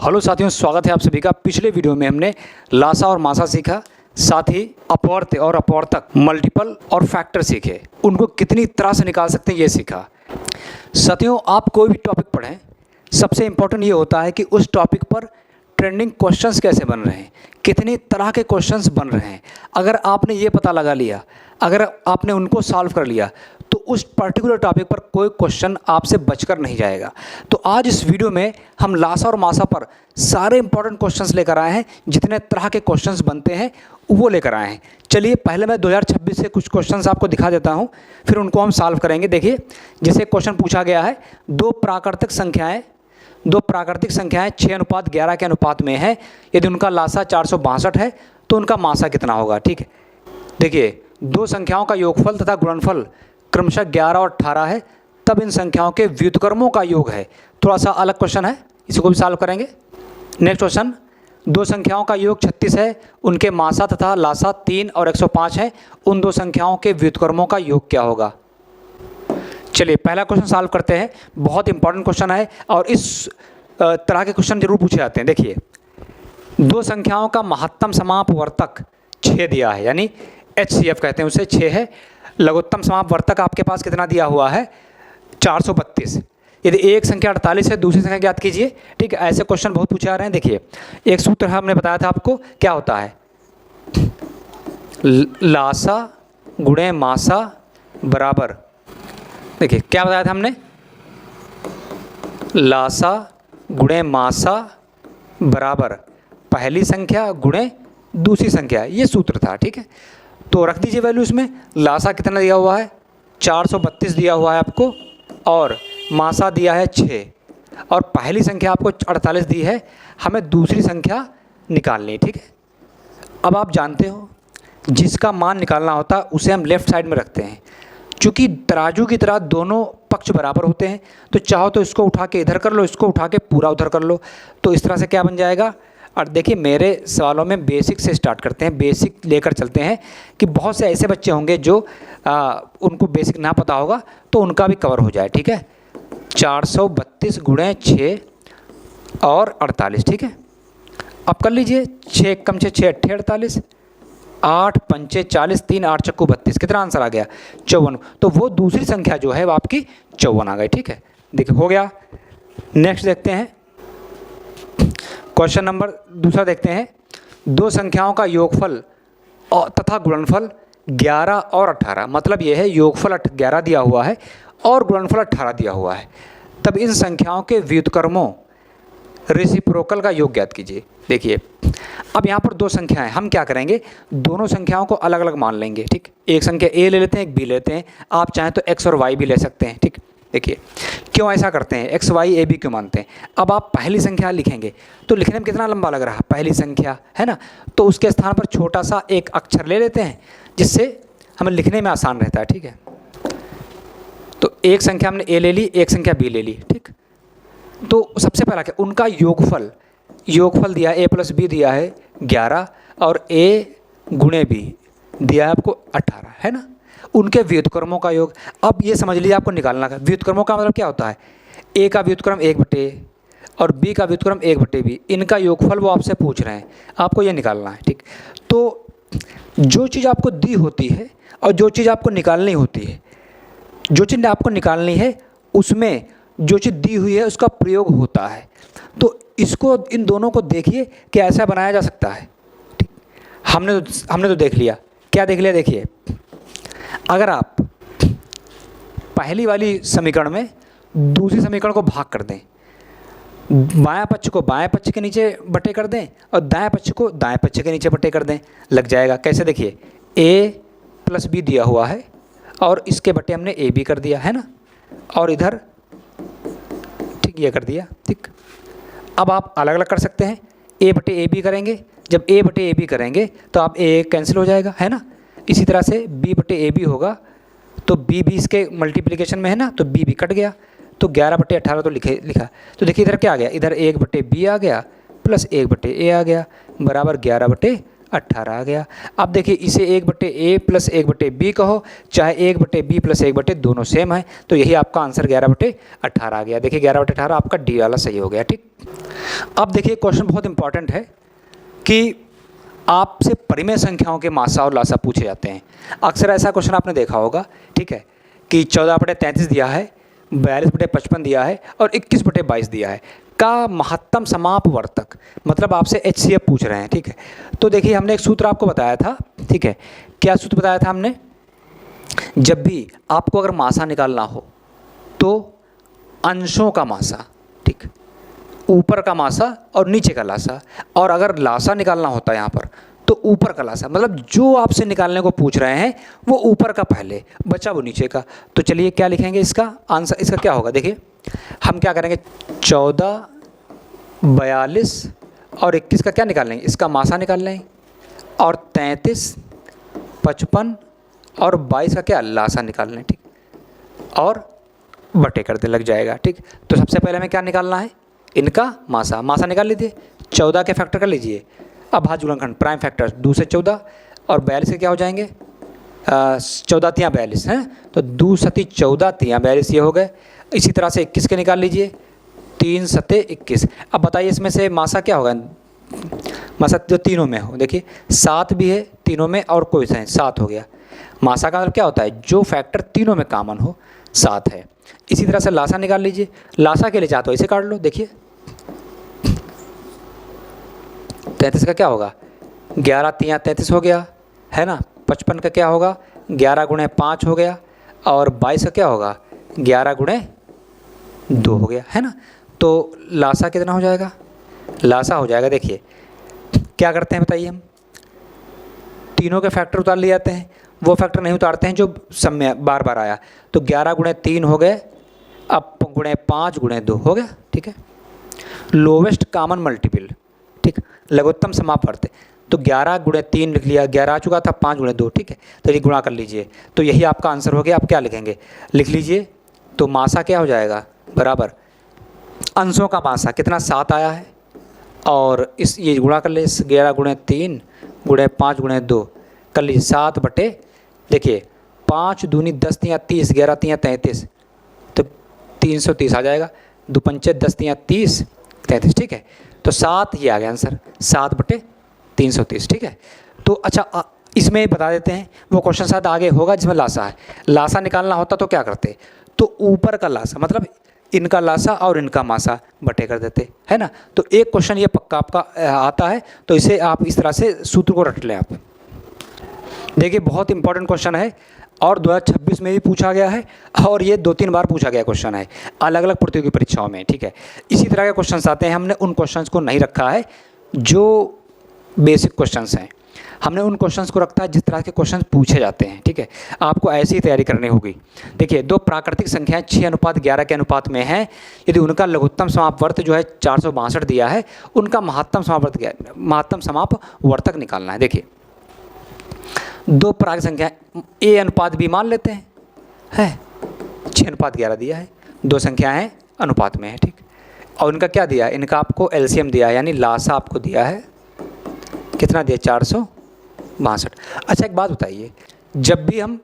Hello साथियों, स्वागत है आप सभी का। पिछले वीडियो में हमने लासा और मासा सीखा, साथ ही अपवर्त और अपवर्तक, मल्टीपल और फैक्टर सीखे। उनको कितनी तरह से निकाल सकते हैं ये सीखा। साथियों, आप कोई भी टॉपिक पढ़ें, सबसे इम्पोर्टेंट ये होता है कि उस टॉपिक पर ट्रेंडिंग क्वेश्चंस कैसे बन रहे हैं, कितनी तरह के क्वेश्चंस बन रहे हैं। अगर आपने ये पता लगा लिया, अगर आपने उनको सॉल्व कर लिया, तो उस पर्टिकुलर टॉपिक पर कोई क्वेश्चन आपसे बचकर नहीं जाएगा। तो आज इस वीडियो में हम लासा और मासा पर सारे इंपॉर्टेंट क्वेश्चंस लेकर आए हैं। जितने तरह के क्वेश्चंस बनते हैं वो लेकर आए हैं। चलिए, पहले मैं 2026 से कुछ क्वेश्चंस आपको दिखा देता हूं, फिर उनको हम सॉल्व करेंगे। देखिए, जैसे क्वेश्चन पूछा गया है, दो प्राकृतिक संख्याएं 6:11 के अनुपात में है। यदि उनका लासा 462 है तो उनका मासा कितना होगा। ठीक है, देखिए, दो संख्याओं का योगफल तथा गुणनफल क्रमशः 11 और 18 है, तब इन संख्याओं के व्युत्क्रमों का योग है। थोड़ा सा अलग क्वेश्चन है, इसको भी सॉल्व करेंगे। नेक्स्ट क्वेश्चन, दो संख्याओं का योग 36 है, उनके मासा तथा लासा 3 और 105 है, उन दो संख्याओं के व्युत्क्रमों का योग क्या होगा। चलिए, पहला क्वेश्चन सॉल्व करते हैं। बहुत इंपॉर्टेंट क्वेश्चन है और इस तरह के क्वेश्चन जरूर पूछे जाते हैं। देखिए, दो संख्याओं का महत्तम समापवर्तक 6 दिया है, यानी HCF कहते हैं उसे, 6 है। लघुत्तम समापवर्तक आपके पास कितना दिया हुआ है, 432। यदि एक संख्या 48 है, दूसरी संख्या ज्ञात कीजिए। ठीक है, ऐसे क्वेश्चन बहुत पूछे जा रहे हैं। देखिए, एक सूत्र हमने बताया था आपको, क्या होता है, लासा गुणे मासा बराबर, देखिए क्या बताया था हमने, लासा गुणे मासा बराबर पहली संख्या गुणे दूसरी संख्या, ये सूत्र था। ठीक है, तो रख दीजिए वैल्यू इसमें। लासा कितना दिया हुआ है, 432 दिया हुआ है आपको, और मासा दिया है 6, और पहली संख्या आपको 48 दी है। हमें दूसरी संख्या निकालनी है। ठीक है, अब आप जानते हो जिसका मान निकालना होता है उसे हम लेफ़्ट साइड में रखते हैं। चूँकि तराजू की तरह दोनों पक्ष बराबर होते हैं, तो चाहो तो इसको उठा के इधर कर लो, इसको उठा के पूरा उधर कर लो, तो इस तरह से क्या बन जाएगा। और देखिए, मेरे सवालों में बेसिक से स्टार्ट करते हैं, बेसिक लेकर चलते हैं कि बहुत से ऐसे बच्चे होंगे जो उनको बेसिक ना पता होगा, तो उनका भी कवर हो जाए। ठीक है, 432 गुणे 6 और 48। ठीक है, अब कर लीजिए, 6 कम 6 6 अट्ठे 48, 8 पंचे 40, 3 8 चक्कू 32, कितना आंसर आ गया, 54। तो वो दूसरी संख्या जो है वो आपकी 54 आ गई। ठीक है, देखिए हो गया। नेक्स्ट देखते हैं, क्वेश्चन नंबर दूसरा देखते हैं। दो संख्याओं का योगफल तथा गुणनफल 11 और 18, मतलब यह है योगफल 11 दिया हुआ है और गुणनफल 18 दिया हुआ है, तब इन संख्याओं के व्युत्क्रमों रेसिप्रोकल का योग ज्ञात कीजिए। देखिए, अब यहाँ पर दो संख्याएं, हम क्या करेंगे, दोनों संख्याओं को अलग अलग मान लेंगे। ठीक, एक संख्या A ले लेते हैं, एक B लेते हैं, आप चाहें तो X और Y भी ले सकते हैं। ठीक, देखिए क्यों ऐसा करते हैं, X Y A B क्यों मानते हैं। अब आप पहली संख्या लिखेंगे तो लिखने में कितना लंबा लग रहा है, पहली संख्या है ना, तो उसके स्थान पर छोटा सा एक अक्षर ले लेते हैं, जिससे हमें लिखने में आसान रहता है। ठीक है, तो एक संख्या हमने A ले ली, एक संख्या B ले ली। ठीक, तो सबसे पहला क्या, उनका योगफल दिया A + B दिया है 11, और A गुणे B दिया है आपको 18, है ना। उनके व्युत्क्रमों का योग, अब ये समझ लीजिए आपको निकालना है। व्युत्क्रमों का मतलब क्या होता है, A का व्युत्क्रम 1/A और B का व्युत्क्रम 1/B, इनका योगफल वो आपसे पूछ रहे हैं, आपको ये निकालना है। ठीक, तो जो चीज़ आपको दी होती है और जो चीज़ आपको निकालनी होती है, जो चीज़ आपको निकालनी है उसमें जो चीज़ दी हुई है उसका प्रयोग होता है। तो इसको, इन दोनों को देखिए कि ऐसा बनाया जा सकता है। ठीक, हमने तो देख लिया, क्या देख लिया, देखिए अगर आप पहली वाली समीकरण में दूसरी समीकरण को भाग कर दें, बायां पक्ष को बाएं पक्ष के नीचे बटे कर दें और दाएं पक्ष को दाएं पक्ष के नीचे बटे कर दें, लग जाएगा। कैसे, देखिए A + B दिया हुआ है और इसके बटे हमने AB कर दिया है ना, और इधर ठीक ये कर दिया। ठीक, अब आप अलग अलग कर सकते हैं, A/AB करेंगे, जब A/AB करेंगे तो आप A कैंसिल हो जाएगा, है ना। इसी तरह से B/AB होगा, तो B भी इसके मल्टीप्लिकेशन में है ना, तो B भी कट गया, तो 11/18 तो लिखा। तो देखिए इधर क्या आ गया, इधर 1/B आ गया प्लस 1/A आ गया, बराबर 11/18। 18 आ गया। अब देखिए इसे 1/a प्लस 1/b कहो, चाहे 1/b प्लस 1/, दोनों सेम है, तो यही आपका आंसर 11/18 आ गया। देखिए 11/18 आपका डी वाला सही हो गया। ठीक, अब देखिए क्वेश्चन बहुत इंपॉर्टेंट है कि आपसे परिमेय संख्याओं के मासा और लासा पूछे जाते हैं। अक्सर ऐसा क्वेश्चन आपने देखा होगा, ठीक है, कि 14/33 दिया है, 42/55 दिया है और 21/22 दिया है का महत्तम समापवर्तक, मतलब आपसे HCF पूछ रहे हैं। ठीक है, तो देखिए हमने एक सूत्र आपको बताया था। ठीक है, क्या सूत्र बताया था हमने? जब भी आपको अगर मासा निकालना हो तो अंशों का मासा, ठीक, ऊपर का मासा और नीचे का लासा, और अगर लासा निकालना होता है यहाँ पर तो ऊपर का लासा, मतलब जो आपसे निकालने को पूछ रहे हैं वो ऊपर का पहले, बचा वो नीचे का। तो चलिए क्या लिखेंगे इसका आंसर, इसका क्या होगा? देखिए हम क्या करेंगे, 14, 42 और 21 का क्या निकाल लेंगे? इसका मासा निकाल लेंगे, और 33, 55 और 22 का क्या लासा निकाल लें। ठीक, और बटे कर दे, लग जाएगा। ठीक, तो सबसे पहले हमें क्या निकालना है? इनका मासा। मासा निकाल लीजिए, 14 के फैक्टर कर लीजिए। अब भाज्य गुणनखंड प्राइम फैक्टर 2 से 14 और 42 के क्या हो जाएंगे? 14 तियाँ 42 हैं, तो 2 सती 14 तियाँ 42 ये हो गए। इसी तरह से 21 के निकाल लीजिए, 3 सते 21। अब बताइए इसमें से मासा क्या होगा? मासा जो तीनों में हो, देखिए 7 भी है तीनों में और कोई सा है, 7 हो गया। मासा का मतलब क्या होता है? जो फैक्टर तीनों में कॉमन हो, 7 है। इसी तरह से लासा निकाल लीजिए। लासा के लिए चाहते हो इसे काट लो, देखिए 33 का क्या होगा? 11 तियाँ 33 हो गया, है ना। 55 का क्या होगा? 11 गुणे 5 हो गया, और 22 का क्या होगा? 11 गुणे 2 हो गया, है ना। तो लासा कितना हो जाएगा? लासा हो जाएगा, देखिए क्या करते हैं बताइए, हम तीनों के फैक्टर उतार ले जाते हैं, वो फैक्टर नहीं उतारते हैं जो सब में बार बार आया। तो 11 गुणे 3 हो गए, अब गुणे 5 गुणे 2 हो गया। ठीक है, लोवेस्ट कॉमन मल्टीपल, ठीक, लघुत्तम समापवर्त। तो 11 गुणे 3 लिख लिया, 11 आ चुका था, 5 गुणे 2, ठीक है, तो ये गुणा कर लीजिए, तो यही आपका आंसर हो गया। आप क्या लिखेंगे? लिख लीजिए, तो मासा क्या हो जाएगा? बराबर अंशों का मासा कितना? 7 आया है, और इस ये गुणा कर ले, 11 गुणे 3 गुणे 5 गुणे 2 कर लीजिए, 7 बटे, देखिए 5 दूनी 10 तियाँ 30, 11 तियाँ 33, तो 330 आ जाएगा। 2 पंचे 10 तियाँ 30, 33, ठीक है, तो 7 ये आ गया आंसर, 7 बटे 330। ठीक है, तो अच्छा इसमें बता देते हैं, वो क्वेश्चन शायद आगे होगा जिसमें लासा है। लासा निकालना होता तो क्या करते? तो ऊपर का लासा, मतलब इनका लासा और इनका मासा बटे कर देते, है ना। तो एक क्वेश्चन ये पक्का आपका आता है, तो इसे आप इस तरह से सूत्र को रट लें आप। देखिए बहुत इंपॉर्टेंट क्वेश्चन है, और 2026 में भी पूछा गया है, और ये 2-3 बार पूछा गया क्वेश्चन है अलग अलग प्रतियोगी परीक्षाओं में। ठीक है, इसी तरह के क्वेश्चंस आते हैं, हमने उन क्वेश्चंस को नहीं रखा है जो बेसिक क्वेश्चंस हैं, हमने उन क्वेश्चंस को रखा है जिस तरह के क्वेश्चंस पूछे जाते हैं। ठीक है, आपको ऐसी ही तैयारी करनी होगी। देखिए 2 प्राकृतिक संख्याएं 6:11 के अनुपात में हैं, यदि उनका लघुत्तम समापवर्त जो है 462 दिया है, उनका महत्तम समापवर्तक निकालना है। देखिए 2 प्राकृतिक संख्याएं A अनुपात B मान लेते हैं, है 6:11 दिया है, 2 संख्याएं अनुपात में है, ठीक, और इनका क्या दिया है? इनका आपको LCM दिया है, यानी लासा आपको दिया है, कितना दिया? 462। अच्छा एक बात बताइए, जब भी हम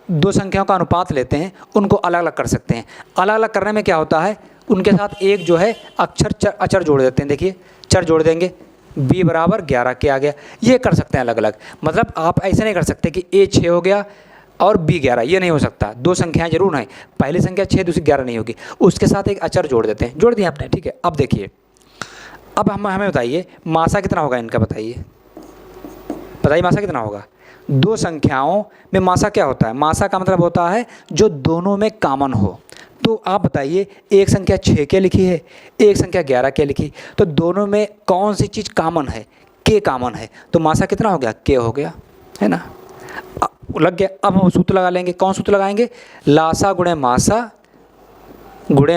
2 संख्याओं का अनुपात लेते हैं उनको अलग अलग कर सकते हैं। अलग अलग करने में क्या होता है, उनके साथ एक जो है अचर जोड़ देते हैं। देखिए चर जोड़ देंगे, B बराबर 11 के आ गया, ये कर सकते हैं अलग अलग। मतलब आप ऐसे नहीं कर सकते कि A 6 हो गया और B 11, ये नहीं हो सकता। 2 संख्याएं जरूर हैं, पहली संख्या 6 दूसरी 11 नहीं होगी, उसके साथ एक अचर जोड़ देते हैं। जोड़ दिया आपने, ठीक है। अब देखिए, अब हमें बताइए मासा कितना होगा इनका, बताइए मासा कितना होगा? 2 संख्याओं में मासा क्या होता है? मासा का मतलब होता है जो दोनों में कॉमन हो। तो आप बताइए, एक संख्या 6 के लिखी है, एक संख्या 11 के लिखी, तो दोनों में कौन सी चीज़ कॉमन है? के कॉमन है, तो मासा कितना हो गया? के हो गया, है ना। लग गया। अब हम सूत्र लगा लेंगे। कौन सूत्र लगाएंगे? लासा गुणे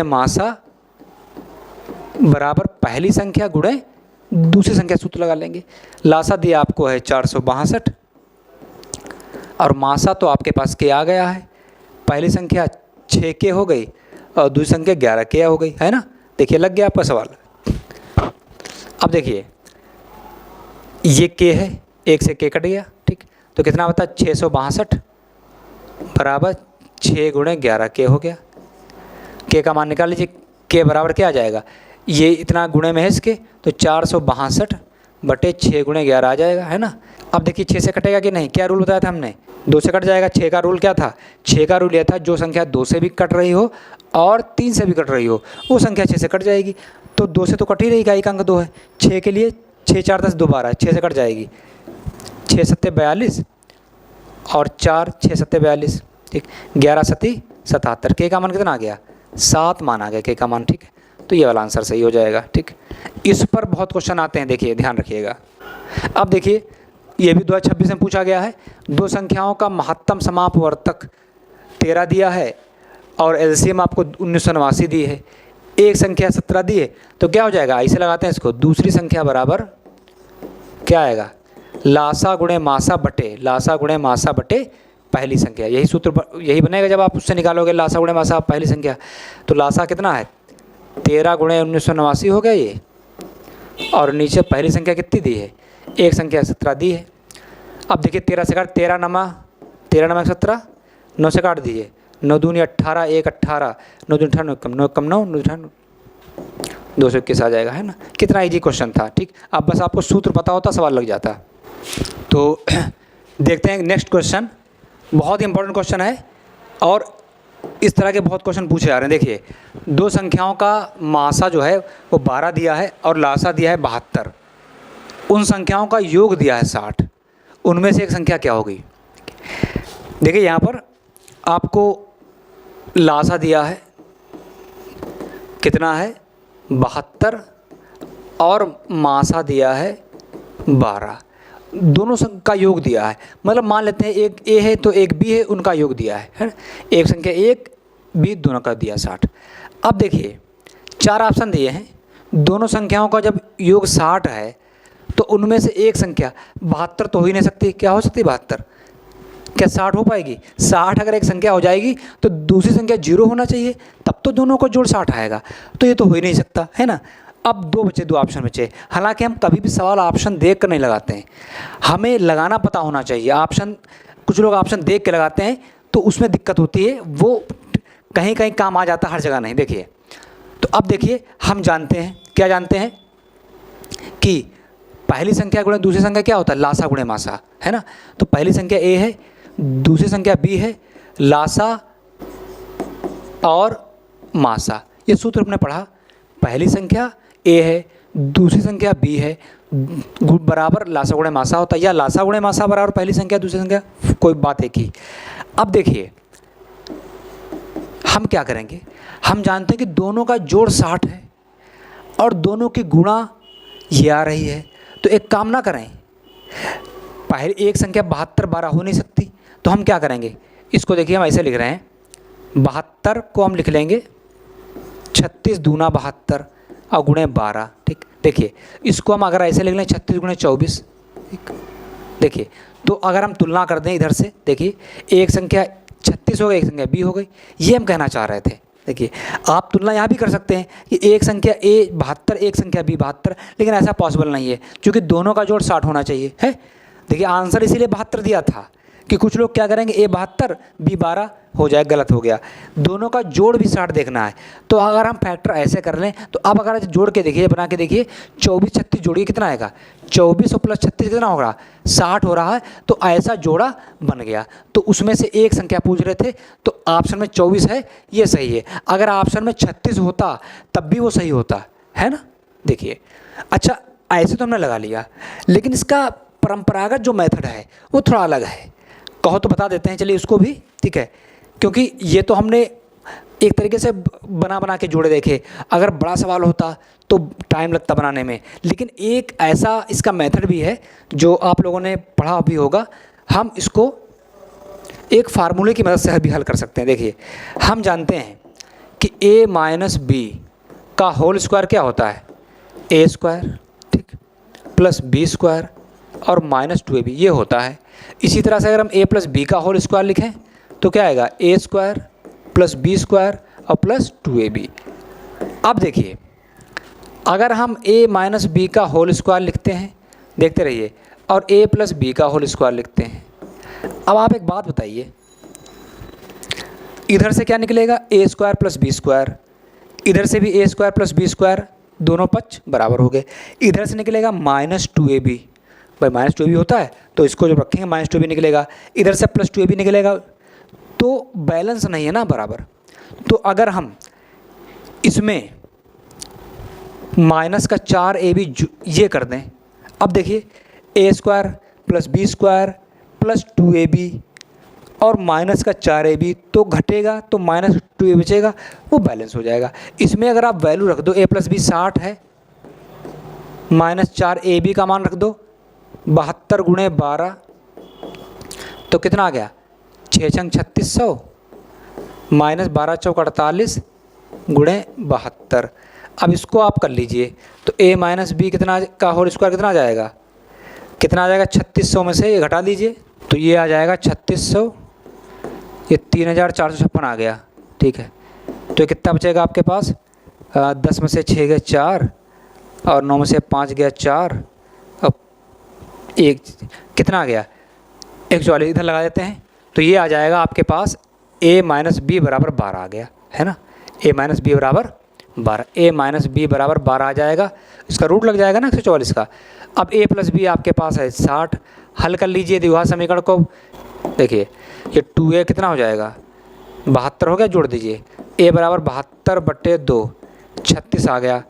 मासा बराबर पहली संख्या गुणे दूसरी संख्या, सूत्र लगा लेंगे। लासा दिया आपको है 462, और मासा तो आपके पास के आ गया है। पहली संख्या 6 के हो गई और दूसरी संख्या 11 के हो गई, है ना। देखिए लग गया आपका सवाल। अब देखिए ये के है, 1 से k कट गया, ठीक। तो कितना बता 662 बराबर 6 गुणे 11 k हो गया। k का मान निकाल लीजिए, k बराबर क्या आ जाएगा, ये इतना गुणे में है इसके, तो 462 बटे 6 गुणे 11 आ जाएगा, है ना। अब देखिए 6 से कटेगा कि नहीं, क्या रूल बताया था हमने, 2 से कट जाएगा। 6 का रूल क्या था, 6 का रूल यह था जो संख्या 2 से भी कट रही हो और 3 से भी कट रही हो वो संख्या 6 से कट जाएगी। तो 2 से तो कट ही रहेगा, एक अंक 2 है। 6 के लिए 6 4 10 2 12, 6 से कट जाएगी। 6 सत्ते 42 और 4 6 सत्ते 42, ठीक। 11 सत्ती 77, के का मान कितना आ गया, 7 मान आ गया के का मान, ठीक है। तो ये वाला आंसर सही हो जाएगा, ठीक। इस पर बहुत क्वेश्चन आते हैं, देखिए ध्यान रखिएगा। अब देखिए ये भी 2026 में पूछा गया है। दो संख्याओं का महत्तम समापवर्तक 13 दिया है और एलसीएम आपको 1989 दी है। एक संख्या 17 दी है, तो क्या हो जाएगा, ऐसे लगाते हैं इसको, दूसरी संख्या बराबर क्या आएगा, लासा गुणे मासा बटे पहली संख्या। यही सूत्र यही बनेगा जब आप उससे निकालोगे लासा गुणे मासा पहली संख्या। तो लासा कितना है 13 गुणे 1989 हो गया ये, और नीचे पहली संख्या कितनी दी है, एक संख्या 17 दी है। अब देखिए 13 से काट, 13 नमा 17, 9 से काट दीजिए, 9 दूनी 18, 1 18, 9 दूनी 18, 9 कम 9 221 आ जाएगा, है ना। कितना इजी क्वेश्चन था, ठीक। अब बस आपको सूत्र पता होता सवाल लग जाता। तो देखते हैं नेक्स्ट क्वेश्चन, बहुत ही इंपॉर्टेंट क्वेश्चन है और इस तरह के बहुत क्वेश्चन पूछे जा रहे हैं। देखिए दो संख्याओं का मासा जो है वो 12 दिया है और लासा दिया है 72, उन संख्याओं का योग दिया है 60, उनमें से एक संख्या क्या होगी। देखिए यहाँ पर आपको लासा दिया है कितना है 72 और मासा दिया है 12, दोनों का योग दिया है। मतलब मान लेते हैं एक ए है तो एक बी है, उनका योग दिया है। एक संख्या एक बी दोनों का दिया 60। अब देखिए 4 ऑप्शन दिए हैं, दोनों संख्याओं का जब योग 60 है तो उनमें से एक संख्या 72 तो हो ही नहीं सकती। क्या हो सकती 72, क्या 60 हो पाएगी। 60 अगर एक संख्या हो जाएगी तो दूसरी संख्या 0 होना चाहिए, तब तो दोनों को जोड़ 60 आएगा, तो ये तो हो ही नहीं सकता, है ना। अब दो ऑप्शन बचे। हालांकि हम कभी भी सवाल ऑप्शन देख कर नहीं लगाते हैं, हमें लगाना पता होना चाहिए ऑप्शन। कुछ लोग ऑप्शन देख के लगाते हैं तो उसमें दिक्कत होती है, वो कहीं कहीं काम आ जाता, हर जगह नहीं। देखिए तो अब देखिए हम जानते हैं, क्या जानते हैं कि पहली संख्या गुणे दूसरी संख्या क्या होता है, लासा गुणे मासा, है ना। तो पहली संख्या ए है, दूसरी संख्या बी है, लासा और मासा, ये सूत्र हमने पढ़ा। पहली संख्या ए है, दूसरी संख्या बी है, बराबर लासा गुणे मासा होता है, या लासा गुणे मासा बराबर पहली संख्या दूसरी संख्या, कोई बात एक ही। अब देखिए हम क्या करेंगे, हम जानते हैं कि दोनों का जोड़ 60 है और दोनों की गुणा ये आ रही है। तो एक काम ना करें, पहले एक संख्या 72 12 हो नहीं सकती, तो हम क्या करेंगे, इसको देखिए हम ऐसे लिख रहे हैं, 72 को हम लिख लेंगे 36 दूना 72 और गुणे 12, ठीक। देखिए इसको हम अगर ऐसे लिख लें 36 गुणे 24, ठीक। देखिए तो अगर हम तुलना कर दें इधर से, देखिए एक संख्या 36 हो गई, एक संख्या बी हो गई, ये हम कहना चाह रहे थे। देखिए आप तुलना यहाँ भी कर सकते हैं कि एक संख्या ए 72 एक संख्या बी 72, लेकिन ऐसा पॉसिबल नहीं है क्योंकि दोनों का जोड़ 60 होना चाहिए, है। देखिए आंसर इसीलिए 72 दिया था कि कुछ लोग क्या करेंगे, ए 72 बी 12 हो जाए, गलत हो गया। दोनों का जोड़ भी 60 देखना है, तो अगर हम फैक्टर ऐसे कर लें तो अब अगर जोड़ के देखिए, बना के देखिए, 24 36 जोड़िए कितना आएगा, 24 और प्लस 36 कितना होगा 60 हो रहा है। तो ऐसा जोड़ा बन गया। तो उसमें से एक संख्या पूछ रहे थे, तो ऑप्शन में 24 है, ये सही है। अगर ऑप्शन में 36 होता तब भी वो सही होता, है ना। देखिए अच्छा ऐसे तो हमने लगा लिया, लेकिन इसका परंपरागत जो मेथड है वो थोड़ा अलग है, कहो तो बता देते हैं, चलिए उसको भी, ठीक है। क्योंकि ये तो हमने एक तरीके से बना के जोड़े देखे, अगर बड़ा सवाल होता तो टाइम लगता बनाने में, लेकिन एक ऐसा इसका मेथड भी है जो आप लोगों ने पढ़ा भी होगा। हम इसको एक फार्मूले की मदद से भी हल कर सकते हैं। देखिए हम जानते हैं कि a माइनस बी का होल स्क्वायर क्या होता है, ए स्क्वायर, ठीक, प्लस बी स्क्वायर और माइनस 2ab ये होता है। इसी तरह से अगर हम a प्लस बी का होल स्क्वायर लिखें तो क्या आएगा, ए स्क्वायर प्लस बी स्क्वायर और प्लस 2ab। अब देखिए अगर हम a माइनस बी का होल स्क्वायर लिखते हैं, देखते रहिए, और a प्लस बी का होल स्क्वायर लिखते हैं। अब आप एक बात बताइए, इधर से क्या निकलेगा, ए स्क्वायर प्लस बी स्क्वायर, इधर से भी ए स्क्वायर प्लस बी स्क्वायर, दोनों पक्ष बराबर हो गए। इधर से निकलेगा -2ab, भाई -2ab होता है तो इसको जब रखेंगे -2ab निकलेगा, इधर से +2ab निकलेगा, तो बैलेंस नहीं है ना बराबर। तो अगर हम इसमें माइनस का 4ab ये कर दें, अब देखिए A square plus B square plus 2ab और माइनस का 4ab, तो घटेगा तो -2a बचेगा, वो बैलेंस हो जाएगा। इसमें अगर आप वैल्यू रख दो a प्लस बी 60 है, -4ab का मान रख दो 72 गुणे 12, तो कितना आ गया 6 छंग 3600 -12 चौक 48 गुणे 72। अब इसको आप कर लीजिए तो a माइनस बी कितना का होल स्क्वायर कितना आ जाएगा, 3600 में से ये घटा लीजिए तो ये आ जाएगा 3600, ये 3456 आ गया, ठीक है। तो ये कितना बचेगा आपके पास, 10 में से 6 गए 4 और 9 में से 5 गया 4, अब एक कितना आ गया 144, इधर लगा देते हैं तो ये आ जाएगा आपके पास a माइनस बी बराबर 12 आ गया, है ना, a माइनस बी बराबर 12, a माइनस बी बराबर 12 आ जाएगा, इसका रूट लग जाएगा ना 144 का। अब a प्लस बी आपके पास है 60, हल कर लीजिए द्विघात समीकरण को, देखिए ये 2a कितना हो जाएगा 72 हो गया, जोड़ दीजिए a बराबर 72/2 36 आ गया,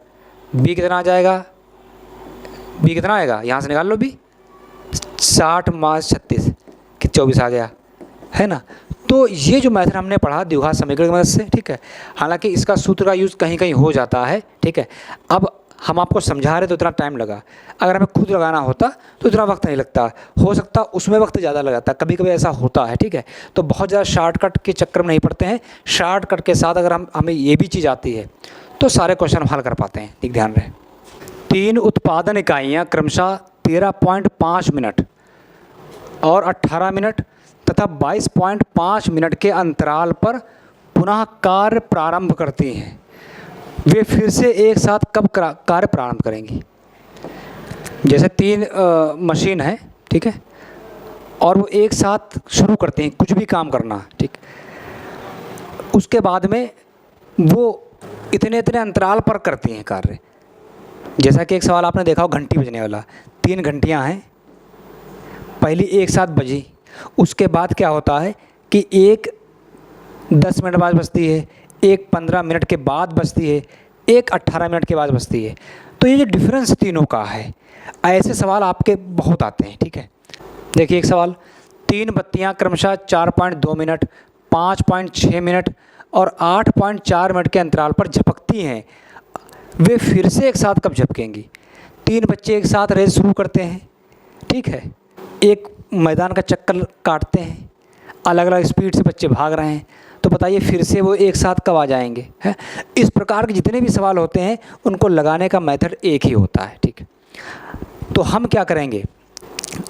b कितना आ जाएगा, b कितना आएगा यहाँ से निकाल लो, b 60 - 36 कि 24 आ गया, है ना। तो ये जो मेथड हमने पढ़ा द्विघात समीकरण की मदद से, ठीक है, हालांकि इसका सूत्र का यूज़ कहीं कहीं हो जाता है, ठीक है। अब हम आपको समझा रहे तो इतना टाइम लगा, अगर हमें खुद लगाना होता तो इतना वक्त नहीं लगता, हो सकता उसमें वक्त ज़्यादा लगाता, कभी कभी ऐसा होता है, ठीक है। तो बहुत ज़्यादा शॉर्टकट के चक्कर में नहीं पड़ते हैं, शॉर्टकट के साथ अगर हमें ये भी चीज़ आती है तो सारे क्वेश्चन हल कर पाते हैं, ठीक, ध्यान रहे। 3 उत्पादन इकाइयाँ क्रमशः 13.5 मिनट और 18 मिनट तथा 22.5 मिनट के अंतराल पर पुनः कार्य प्रारंभ करती हैं, वे फिर से एक साथ कब कार्य प्रारंभ करेंगी। जैसे 3 मशीन है, ठीक है, और वो एक साथ शुरू करते हैं कुछ भी काम करना, ठीक, उसके बाद में वो इतने अंतराल पर करती हैं कार्य। जैसा कि एक सवाल आपने देखा हो घंटी बजने वाला, 3 घंटियां हैं, पहली एक साथ बजी, उसके बाद क्या होता है कि एक 10 मिनट बाद बजती है, एक 15 मिनट के बाद बजती है, एक 18 मिनट के बाद बजती है। तो ये जो डिफरेंस तीनों का है, ऐसे सवाल आपके बहुत आते हैं, ठीक है। देखिए एक सवाल, 3 बत्तियां क्रमशः 4.2 मिनट, 5.6 मिनट और 8.4 मिनट के अंतराल पर झपकती हैं, वे फिर से एक साथ कब झपकेंगी। 3 बच्चे एक साथ रेस शुरू करते हैं, ठीक है, एक मैदान का चक्कर काटते हैं, अलग अलग स्पीड से बच्चे भाग रहे हैं, तो बताइए फिर से वो एक साथ कब आ जाएंगे, है। इस प्रकार के जितने भी सवाल होते हैं उनको लगाने का मेथड एक ही होता है, ठीक है। तो हम क्या करेंगे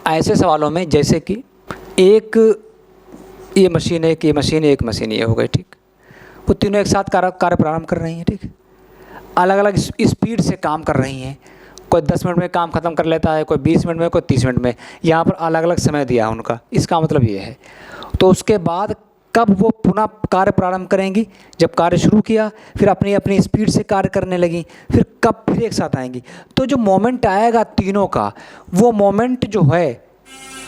ऐसे सवालों में, जैसे कि एक ये मशीन है, एक मशीन है, एक मशीन ये हो गई, ठीक, वो तीनों एक साथ कार्य प्रारंभ कर रही हैं, ठीक, अलग अलग स्पीड से काम कर रही हैं, कोई 10 मिनट में काम ख़त्म कर लेता है, कोई 20 मिनट में, कोई 30 मिनट में, यहाँ पर अलग अलग समय दिया है उनका, इसका मतलब ये है। तो उसके बाद कब वो पुनः कार्य प्रारंभ करेंगी, जब कार्य शुरू किया फिर अपनी अपनी स्पीड से कार्य करने लगी, फिर कब फिर एक साथ आएंगी। तो जो मोमेंट आएगा तीनों का, वो मोमेंट जो है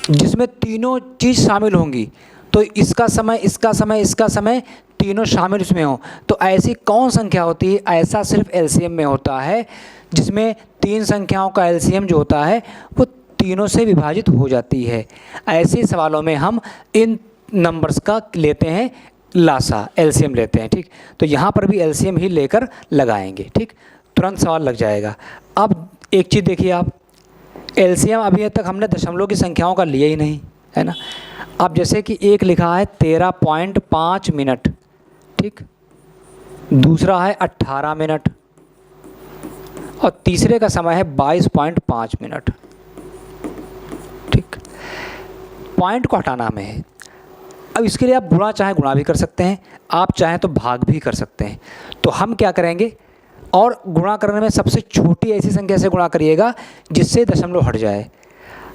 जिसमें तीनों चीज़ शामिल होंगी, तो इसका समय, इसका समय, इसका समय, तीनों शामिल इसमें हो, तो ऐसी कौन संख्या होती है, ऐसा सिर्फ एलसीएम में होता है, जिसमें 3 संख्याओं का एलसीएम जो होता है वो तीनों से विभाजित हो जाती है। ऐसे सवालों में हम इन नंबर्स का लेते हैं लासा, एलसीएम लेते हैं, ठीक। तो यहाँ पर भी एलसीएम ही लेकर लगाएंगे, ठीक, तुरंत सवाल लग जाएगा। अब एक चीज़ देखिए आप, एलसीएम अभी तक हमने दशमलव की संख्याओं का लिया ही नहीं, है ना। अब जैसे कि एक लिखा है 13.5 मिनट, ठीक, दूसरा है 18 मिनट और तीसरे का समय है 22.5 मिनट, ठीक। पॉइंट को हटाना में है। अब इसके लिए आप गुणा चाहे गुणा भी कर सकते हैं, आप चाहें तो भाग भी कर सकते हैं। तो हम क्या करेंगे, और गुणा करने में सबसे छोटी ऐसी संख्या से गुणा करिएगा जिससे दशमलव हट जाए।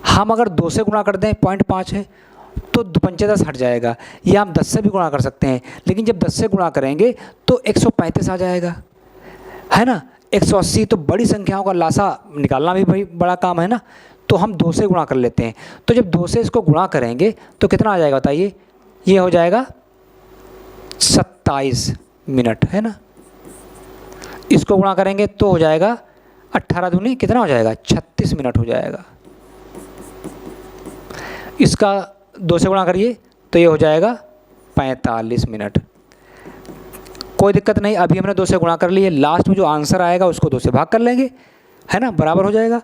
हम अगर 2 से गुणा कर दें 0.5 है तो 2×5 हट जाएगा, या हम 10 से भी गुणा कर सकते हैं, लेकिन जब 10 से गुणा करेंगे तो 135 आ जाएगा, है ना। 180 तो बड़ी संख्याओं का लासा निकालना भी भाई बड़ा काम है ना, तो हम 2 से गुणा कर लेते हैं। तो जब 2 से इसको गुणा करेंगे तो कितना आ जाएगा बताइए, ये हो जाएगा 27 मिनट, है ना। इसको गुणा करेंगे तो हो जाएगा 18 दूनी कितना हो जाएगा, 36 मिनट हो जाएगा। इसका 2 से गुणा करिए तो ये हो जाएगा 45 मिनट। कोई दिक्कत नहीं, अभी हमने 2 से गुणा कर लिए, लास्ट में जो आंसर आएगा उसको 2 से भाग कर लेंगे, है ना, बराबर हो जाएगा।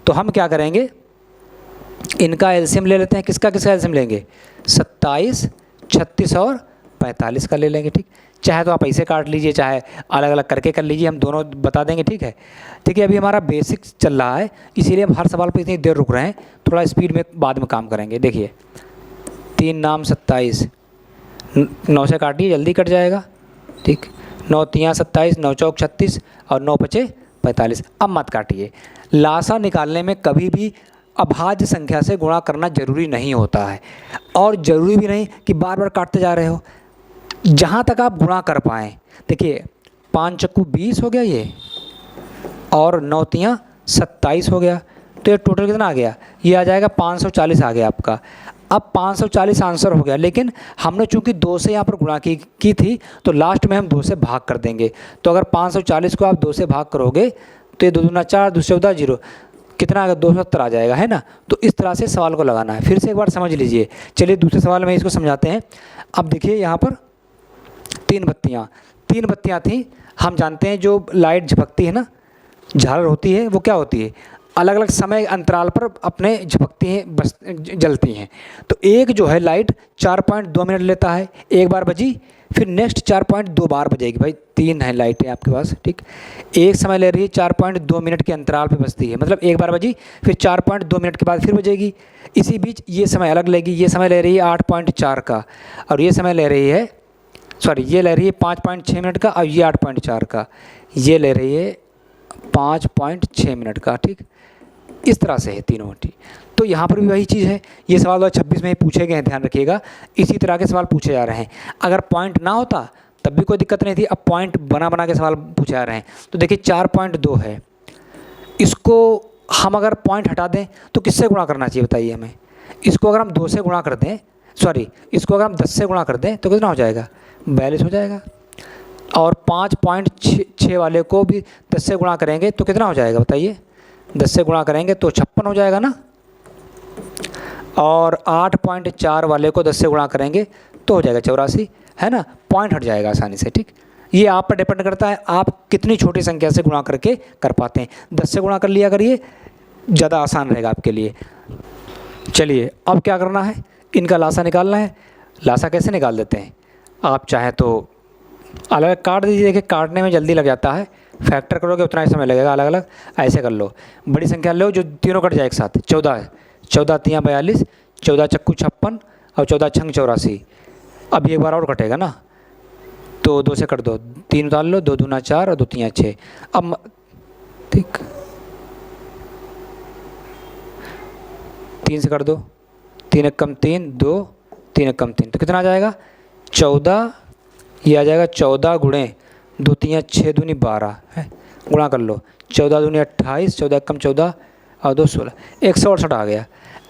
तो हम क्या करेंगे, इनका एलसीएम ले लेते हैं। किसका किसका एलसीएम लेंगे, 27, 36 और 45 का ले लेंगे, ठीक। चाहे तो आप ऐसे काट लीजिए, चाहे अलग अलग करके कर लीजिए, हम दोनों बता देंगे, ठीक है। ठीक है, अभी हमारा बेसिक चल रहा है, इसीलिए हम हर सवाल पर इतनी देर रुक रहे हैं, थोड़ा स्पीड में बाद में काम करेंगे। देखिए 3 नाम 27, 9 से काटिए जल्दी कट जाएगा, ठीक। 9 3 27, 9 चौक 36 और 9 5 45। अब मत काटिए। लासा निकालने में कभी भी अभाज्य संख्या से गुणा करना जरूरी नहीं होता है, और ज़रूरी भी नहीं कि बार बार काटते जा रहे हो, जहाँ तक आप गुणा कर पाएँ। देखिए 5 चक्कू 20 हो गया ये, और 9 3 27 हो गया, तो ये टोटल कितना आ गया, ये आ जाएगा 540 आ गया आपका। अब 540 आंसर हो गया, लेकिन हमने चूंकि 2 से यहाँ पर गुणा की थी, तो लास्ट में हम 2 से भाग कर देंगे। तो अगर 540 को आप 2 से भाग करोगे तो ये 2 दूना 4, 2 14 0, कितना आ गया, 270 आ जाएगा, है ना। तो इस तरह से सवाल को लगाना है। फिर से एक बार समझ लीजिए। चलिए दूसरे सवाल में इसको समझाते हैं। अब देखिए यहाँ पर 3 बत्तियाँ थी। हम जानते हैं जो लाइट झपकती है ना, झालर होती है, वो क्या होती है, अलग अलग समय अंतराल पर अपने झपकती हैं, बस जलती हैं। तो एक जो है लाइट 4.2 मिनट लेता है, एक बार बजी, फिर नेक्स्ट 4.2 बार बजेगी। भाई 3 है लाइटें आपके पास, ठीक। एक समय ले रही है 4.2 मिनट के अंतराल पे बजती है, मतलब एक बार बजी, फिर 4.2 मिनट के बाद फिर बजेगी। इसी बीच ये समय अलग लेगी, ये समय ले रही है 8.4 का, और ये समय ले रही है, सॉरी, ये ले रही है 5.6 मिनट का, और ये 8.4 का, ये ले रही है 5.6 मिनट का, ठीक। इस तरह से है तीनों, ठीक। तो यहाँ पर भी वही चीज़ है। ये सवाल 2026 में ही पूछे गए हैं, ध्यान रखिएगा। इसी तरह के सवाल पूछे जा रहे हैं। अगर पॉइंट ना होता तब भी कोई दिक्कत नहीं थी, अब पॉइंट बना बना के सवाल पूछे जा रहे हैं। तो देखिए 4.2 है, इसको हम अगर पॉइंट हटा दें तो किससे गुणा करना चाहिए बताइए हमें। इसको अगर हम 2 से गुणा कर दें, सॉरी, इसको अगर हम 10 से गुणा कर दें तो कितना हो जाएगा, 42 हो जाएगा। और 5.6 वाले को भी 10 से गुणा करेंगे तो कितना हो जाएगा बताइए, 10 से गुणा करेंगे तो 56 हो जाएगा ना। और 8.4 वाले को 10 से गुणा करेंगे तो हो जाएगा 84, है ना। पॉइंट हट जाएगा आसानी से, ठीक। ये आप पर डिपेंड करता है आप कितनी छोटी संख्या से गुणा करके कर पाते हैं। 10 से गुणा कर लिया करिए, ज़्यादा आसान रहेगा आपके लिए। चलिए अब क्या करना है, इनका लासा निकालना है। लासा कैसे निकाल देते हैं, आप चाहे तो अलग अलग काट दीजिए। देखिए काटने में जल्दी लग जाता है, फैक्टर करोगे उतना ही समय लगेगा, अलग अलग ऐसे कर लो। बड़ी संख्या लो जो तीनों कट जाए एक साथ, 14 3 42, 14 चक्कू 56 और 14 छंग 84। अब एक बार और कटेगा ना, तो 2 से कट दो, 3 उतार लो, 2 दूना 4 और 2 3 6। अब ठीक 3 से कट दो, 3 एक कम 3, 2 3 एक कम 3, तो कितना आ जाएगा 14। ये आ जाएगा 14 गुणे 2 3 6 दूनी 12 है, गुणा कर लो, 14 दूनी 28, 14 कम 14 और 2 16, 168 आ गया।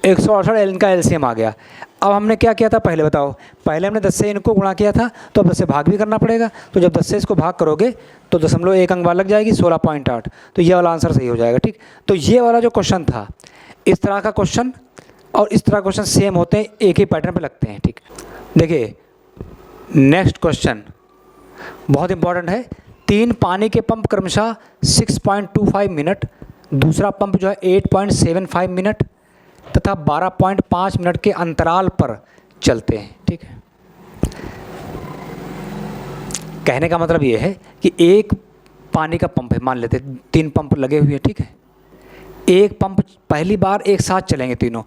168 इनका एलसीएम आ गया। अब हमने क्या किया था पहले बताओ, पहले हमने 10 से इनको गुणा किया था, तो अब 10 से भाग भी करना पड़ेगा। तो जब 10 से इसको भाग करोगे तो 0.1 अंक बार लग जाएगी, 16.8। तो ये वाला आंसर सही हो जाएगा, ठीक। तो ये वाला जो क्वेश्चन था, इस तरह का क्वेश्चन और इस तरह क्वेश्चन सेम होते हैं, एक ही पैटर्न पर लगते हैं, ठीक। देखिए नेक्स्ट क्वेश्चन बहुत इंपॉर्टेंट है। 3 पानी के पंप क्रमशः 6.25 मिनट, दूसरा पंप जो है 8.75 मिनट तथा 12.5 मिनट के अंतराल पर चलते हैं, ठीक है। कहने का मतलब ये है कि एक पानी का पंप है, मान लेते 3 पंप लगे हुए हैं, ठीक है। एक पंप पहली बार एक साथ चलेंगे, तीनों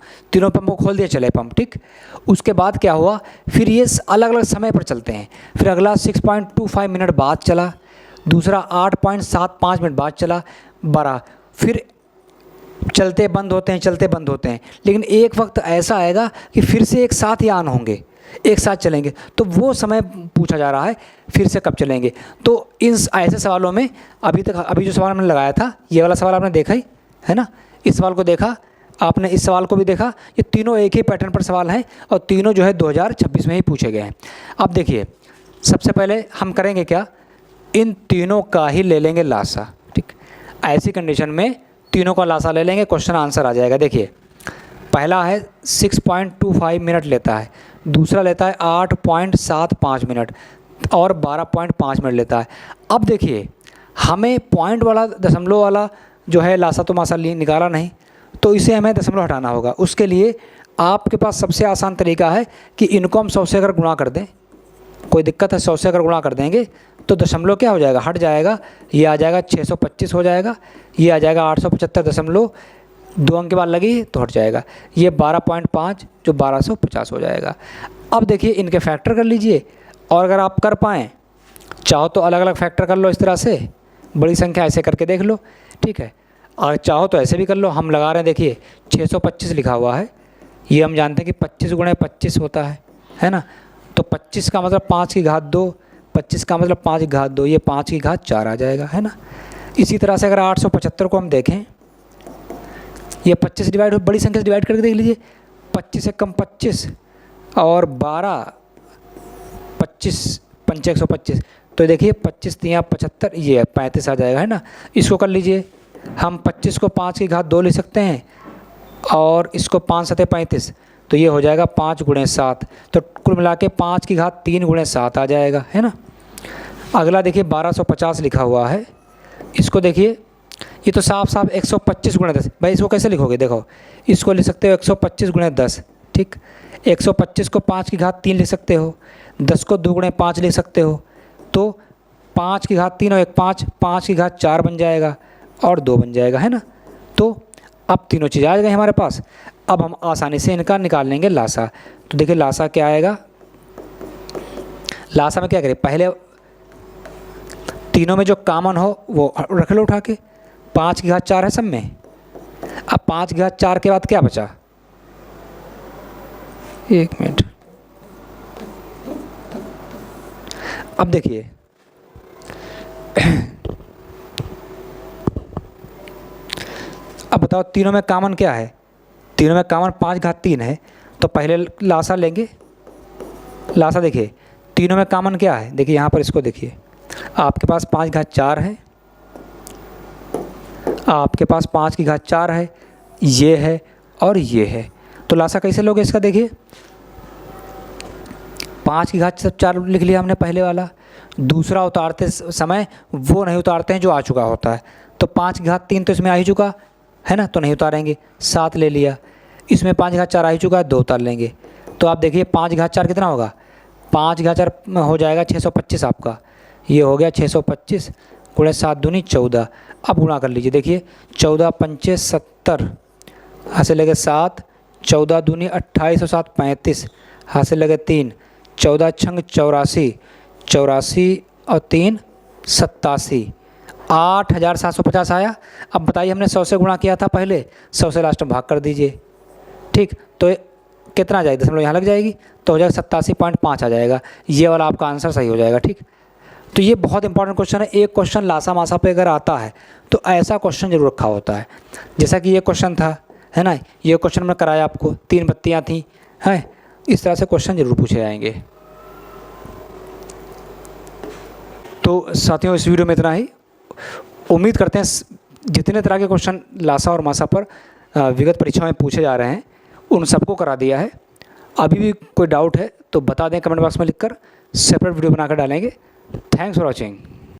पंप को खोल दिया, चले पंप, ठीक। उसके बाद क्या हुआ, फिर ये अलग अलग समय पर चलते हैं। फिर अगला 6.25 मिनट बाद चला, दूसरा 8.75 मिनट बाद चला, 12, फिर चलते बंद होते हैं, चलते बंद होते हैं, लेकिन एक वक्त ऐसा आएगा कि फिर से एक साथ ही ऑन होंगे, एक साथ चलेंगे। तो वो समय पूछा जा रहा है, फिर से कब चलेंगे। तो इन ऐसे सवालों में अभी जो सवाल हमने लगाया था, ये वाला सवाल आपने देखा ही है ना, इस सवाल को देखा आपने, इस सवाल को भी देखा, ये तीनों एक ही पैटर्न पर सवाल हैं और तीनों जो है 2026 में ही पूछे गए हैं। अब देखिए, सबसे पहले हम करेंगे क्या, इन तीनों का ही ले लेंगे लासा। ठीक, ऐसी कंडीशन में तीनों का लासा ले लेंगे, क्वेश्चन आंसर आ जाएगा। देखिए, पहला है 6.25 मिनट लेता है, दूसरा लेता है 8.75 मिनट और 12.5 मिनट लेता है। अब देखिए, हमें पॉइंट वाला, दशमलव वाला जो है लासा तो मासा निकाला नहीं, तो इसे हमें दशमलव हटाना होगा। उसके लिए आपके पास सबसे आसान तरीका है कि इनको हम 100 से अगर गुणा कर दें, कोई दिक्कत है, 100 से अगर गुणा कर देंगे तो दशमलव क्या हो जाएगा, हट जाएगा, ये आ जाएगा 625 हो जाएगा, ये आ जाएगा 875 2 अंक के बाद लगी तो हट जाएगा, ये 12.5 जो 1250 हो जाएगा। अब देखिए, इनके फैक्टर कर लीजिए, और अगर आप कर पाएँ, चाहो तो अलग अलग फैक्टर कर लो, इस तरह से बड़ी संख्या ऐसे करके देख लो, ठीक है, और चाहो तो ऐसे भी कर लो। हम लगा रहे हैं, देखिए 625 लिखा हुआ है, ये हम जानते हैं कि 25 गुणे 25 होता है ना, तो 25 का मतलब 5 की घात 2, 25 का मतलब 5 की घात 2, ये 5 की घात 4 आ जाएगा, है ना। इसी तरह से अगर 875 को हम देखें, ये 25 डिवाइड, बड़ी संख्या से डिवाइड करके देख लीजिए, 25 से कम 25 और 12, 25 पंचे 125, तो देखिए 25 3 75, ये 35 आ जाएगा, है ना। इसको कर लीजिए, हम 25 को 5 की घात 2 ले सकते हैं और इसको 5 7 35, तो ये हो जाएगा 5 गुणे 7, तो कुल मिला के 5 की घात 3 गुणे 7 आ जाएगा, है ना। अगला देखिए 1250 लिखा हुआ है, इसको देखिए, ये तो साफ साफ 125 गुणे 10, भाई इसको कैसे लिखोगे, देखो इसको लिख सकते हो 125 गुणे 10, ठीक, 125 को 5 की घात 3 लिख सकते हो, 10 को 2 गुणे 5 लिख सकते हो, तो 5 की घात 3 और 1 5, 5 की घात 4 बन जाएगा और 2 बन जाएगा, है ना। तो अब तीनों चीज़ आ गई हमारे पास। अब हम आसानी से इनका निकाल लेंगे लासा। तो देखिए लासा क्या आएगा, लासा में क्या करें, पहले तीनों में जो कॉमन हो वो रख लो उठा के, 5 की घात 4 है सब में। अब 5 की घात 4 के बाद क्या बचा, 1 मिनट, अब देखिए अब बताओ तीनों में कॉमन क्या है, तीनों में कॉमन 5 घात 3 है, तो पहले लासा लेंगे। लासा देखिए तीनों में कॉमन क्या है, देखिए यहाँ पर इसको देखिए, आपके पास 5 घात 4 है, आपके पास 5 की घात 4 है, ये है और ये है, तो लासा कैसे लोगे इसका, देखिए 5 की घात 4 लिख लिया हमने पहले वाला, दूसरा उतारते समय वो नहीं उतारते हैं जो आ चुका होता है, तो 5 की घात 3 तो इसमें आ ही चुका है ना, तो नहीं उतारेंगे, 7 ले लिया, इसमें 5 की घात 4 आ ही चुका है, 2 उतार लेंगे। तो आप देखिए 5 की घात 4 कितना होगा, 5 की घात 4 हो जाएगा 625 आपका, ये हो गया 625 गुणे 7 दूनी 14। अब गुणा कर लीजिए, देखिए 14 पंचे 70, हाथ से लगे 7, 14 दूनी 28 और 7 35, हाथ से लगे 3, 14 छंग 84, 84 और 3 87, 8750 आया। अब बताइए हमने 100 से गुणा किया था पहले, 100 से लास्ट में भाग कर दीजिए, ठीक, तो कितना आ जाएगा, दशमलव यहाँ लग जाएगी, तो हो जाएगा 87.5 आ जाएगा, ये वाला आपका आंसर सही हो जाएगा, ठीक। तो ये बहुत इंपॉर्टेंट क्वेश्चन है, एक क्वेश्चन लासा मासा पे अगर आता है तो ऐसा क्वेश्चन जरूर रखा होता है, जैसा कि ये क्वेश्चन था, है ना, ये क्वेश्चन मैं कराया आपको, 3 बत्तियाँ थी, हैं, इस तरह से क्वेश्चन जरूर पूछे जाएंगे। तो साथियों इस वीडियो में इतना ही, उम्मीद करते हैं जितने तरह के क्वेश्चन लासा और मासा पर विगत परीक्षा में पूछे जा रहे हैं उन सबको करा दिया है। अभी भी कोई डाउट है तो बता दें कमेंट बॉक्स में लिखकर, सेपरेट वीडियो बनाकर डालेंगे। Thanks for watching.